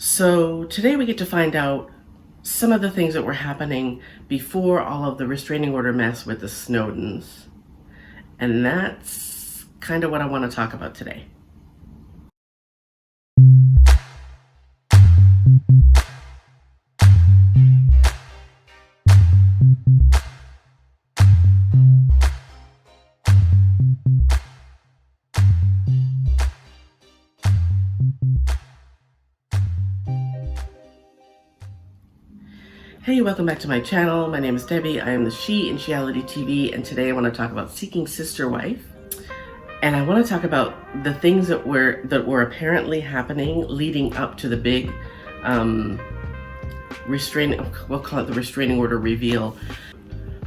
So today we get to find out some of the things that were happening before all of the restraining order mess with the Snowdens. And that's kind of what I want to talk about today. Hey, welcome back to my channel. My name is Debbie. I am the She in Sheality TV, and today I want to talk about Seeking Sister Wife. And I want to talk about the things that were apparently happening leading up to the big we'll call it the restraining order reveal.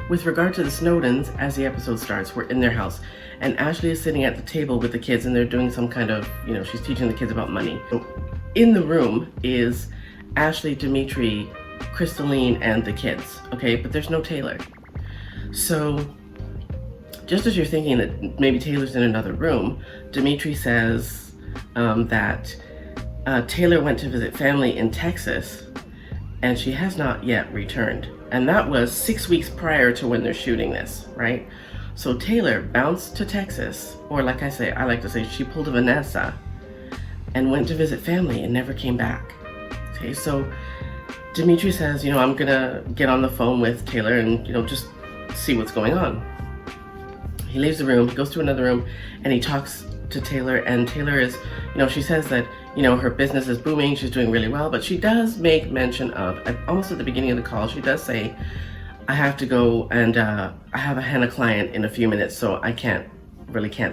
With regard to the Snowdens, as the episode starts, we're in their house, and Ashley is sitting at the table with the kids, and they're doing some kind of, she's teaching the kids about money. So in the room is Ashley, Dimitri, Crystalline, and the kids, okay? But there's no Tayler. So just as you're thinking that maybe Tayler's in another room, Dimitri says that Tayler went to visit family in Texas, and she has not yet returned. And that was 6 weeks prior to when they're shooting this, right? So Tayler bounced to Texas, or like I like to say, she pulled a Vanessa and went to visit family and never came back. Okay, so Dimitri says, I'm gonna get on the phone with Tayler and, just see what's going on. He leaves the room, he goes to another room, and he talks to Tayler, and Tayler is, she says that, her business is booming, she's doing really well, but she does make mention of, almost at the beginning of the call, she does say, I have to go and I have a henna client in a few minutes, so I can't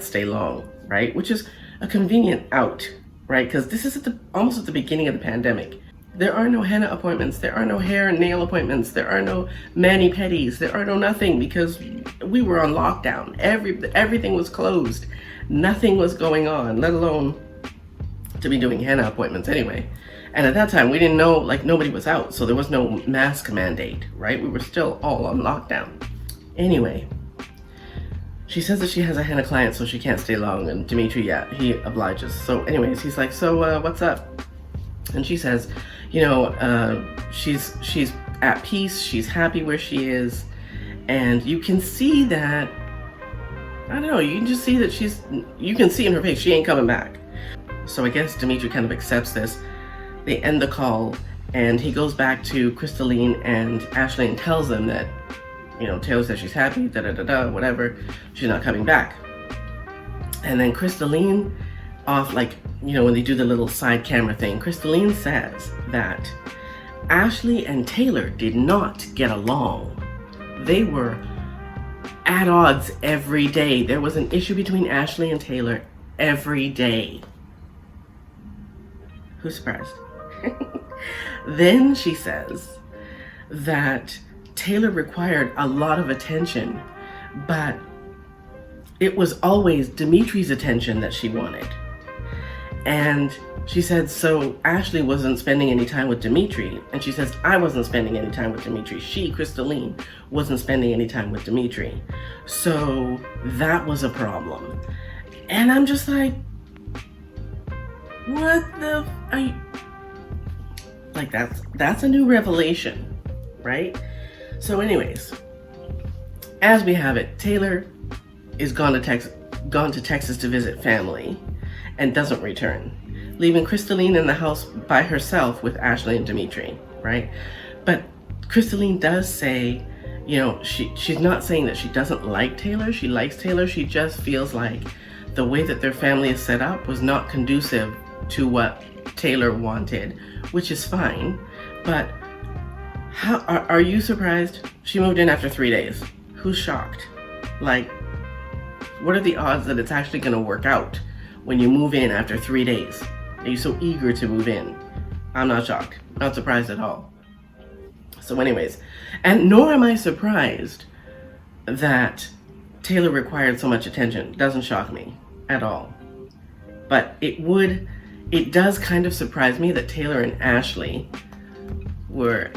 stay long, right? Which is a convenient out, right? Because this is almost at the beginning of the pandemic. There are no henna appointments, there are no hair and nail appointments, there are no mani-pedis, there are no nothing, because we were on lockdown. Everything was closed. Nothing was going on, let alone to be doing henna appointments anyway. And at that time, we didn't know, nobody was out, so there was no mask mandate, right? We were still all on lockdown. Anyway, she says that she has a henna client, so she can't stay long, and Dimitri, he obliges. So anyways, he's like, so what's up? And she says, she's at peace, she's happy where she is, and you can see that, I don't know, you can just see that you can see in her face, she ain't coming back. So I guess Dimitri kind of accepts this. They end the call, and he goes back to Crystalline and Ashley and tells them that, Tayler says she's happy, whatever, she's not coming back. And then Crystalline, when they do the little side camera thing, Crystalline says that Ashley and Tayler did not get along. They were at odds every day. There was an issue between Ashley and Tayler every day. Who's surprised? Then she says that Tayler required a lot of attention, but it was always Dimitri's attention that she wanted. And she said, so Ashley wasn't spending any time with Dimitri. And she says, I wasn't spending any time with Dimitri. She, Crystalline, wasn't spending any time with Dimitri. So that was a problem. And I'm just like, what the, that's a new revelation, right? So anyways, as we have it, Tayler is gone to Texas to visit family and doesn't return, leaving Crystalline in the house by herself with Ashley and Dimitri, right? But Crystalline does say, she's not saying that she doesn't like Tayler. She likes Tayler. She just feels like the way that their family is set up was not conducive to what Tayler wanted, which is fine. But how are you surprised? She moved in after 3 days. Who's shocked? What are the odds that it's actually going to work out when you move in after 3 days? Are you so eager to move in? I'm not shocked. Not surprised at all. So anyways, and nor am I surprised that Tayler required so much attention. Doesn't shock me at all. But it does kind of surprise me that Tayler and Ashley were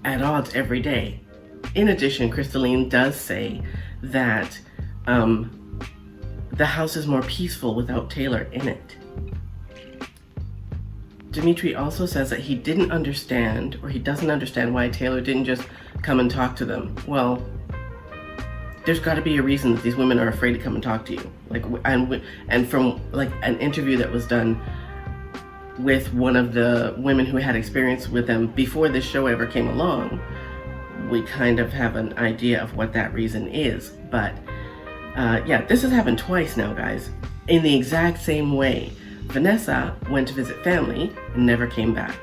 at odds every day. In addition, Crystalline does say that the house is more peaceful without Tayler in it. Dimitri also says that he didn't understand, or he doesn't understand, why Tayler didn't just come and talk to them. Well, there's got to be a reason that these women are afraid to come and talk to you. Like, and from like an interview that was done with one of the women who had experience with them before this show ever came along, we kind of have an idea of what that reason is. But yeah, this has happened twice now, guys, in the exact same way. Vanessa went to visit family and never came back.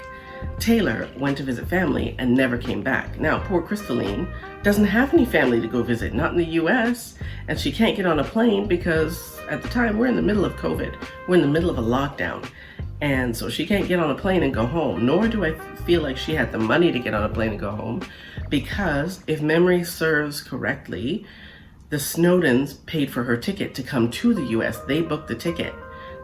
Tayler went to visit family and never came back. Now, poor Crystalline doesn't have any family to go visit, not in the US, and she can't get on a plane because at the time we're in the middle of COVID. We're in the middle of a lockdown. And so she can't get on a plane and go home, nor do I feel like she had the money to get on a plane and go home, because if memory serves correctly, the Snowdens paid for her ticket to come to the US. They booked the ticket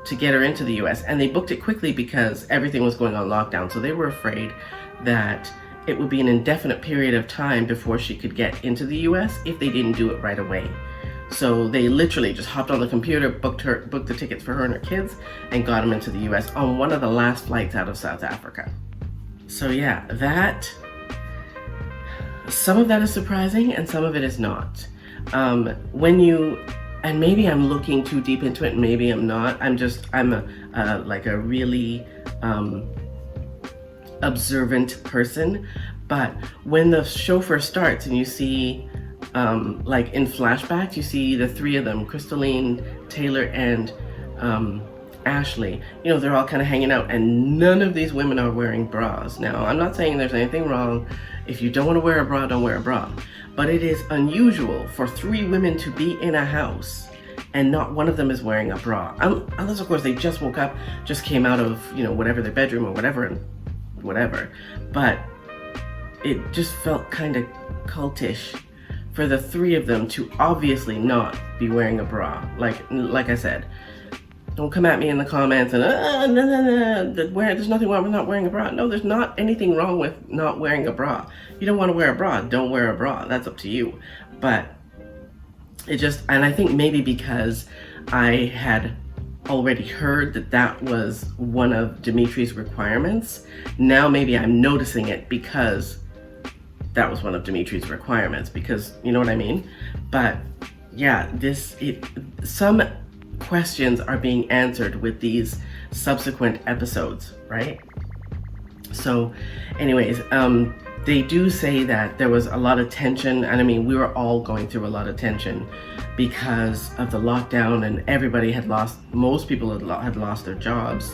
to get her into the US, and they booked it quickly because everything was going on lockdown. So they were afraid that it would be an indefinite period of time before she could get into the US if they didn't do it right away. So they literally just hopped on the computer, booked the tickets for her and her kids, and got them into the US on one of the last flights out of South Africa. So yeah, some of that is surprising and some of it is not. And maybe I'm looking too deep into it, and maybe I'm not. I'm like a really observant person. But when the show first starts and you see, like in flashbacks, you see the three of them, Crystalline, Tayler, and Ashley, you know, they're all kind of hanging out, and none of these women are wearing bras. Now, I'm not saying there's anything wrong. If you don't want to wear a bra, don't wear a bra. But it is unusual for three women to be in a house and not one of them is wearing a bra. Unless, of course, they just woke up, just came out of, you know, whatever, their bedroom or whatever, and whatever. But it just felt kind of cultish for the three of them to obviously not be wearing a bra. Like I said, don't come at me in the comments and there's nothing wrong with not wearing a bra. No, there's not anything wrong with not wearing a bra. You don't want to wear a bra, don't wear a bra. That's up to you. But it just, and I think maybe because I had already heard that was one of Dimitri's requirements, now maybe I'm noticing it because that was one of Dimitri's requirements, because you know what I mean? But yeah, some questions are being answered with these subsequent episodes, right? So anyways, they do say that there was a lot of tension, and I mean, we were all going through a lot of tension because of the lockdown, and most people had lost their jobs,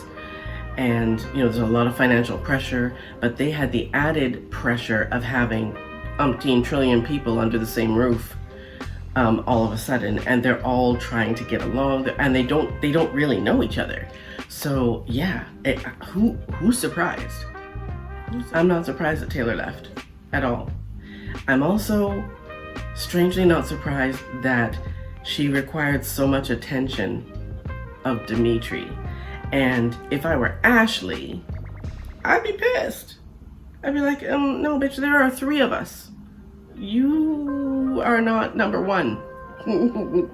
and you know, there's a lot of financial pressure, but they had the added pressure of having umpteen trillion people under the same roof all of a sudden, and they're all trying to get along, and they don't really know each other. So yeah, who's surprised? I'm not surprised that Tayler left at all. I'm also strangely not surprised that she required so much attention of Dimitri. And if I were Ashley, I'd be pissed. I'd be like, no bitch, there are three of us. You are not number one.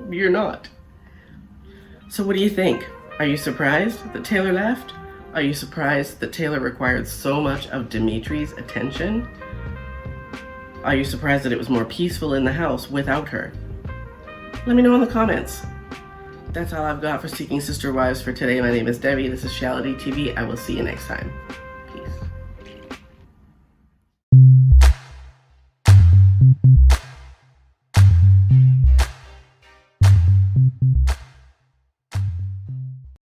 You're not. So what do you think? Are you surprised that Tayler left? Are you surprised that Tayler required so much of Dimitri's attention? Are you surprised that it was more peaceful in the house without her? Let me know in the comments. That's all I've got for Seeking Sister Wives for today. My name is Debbie. This is Shality TV. I will see you next time. Peace.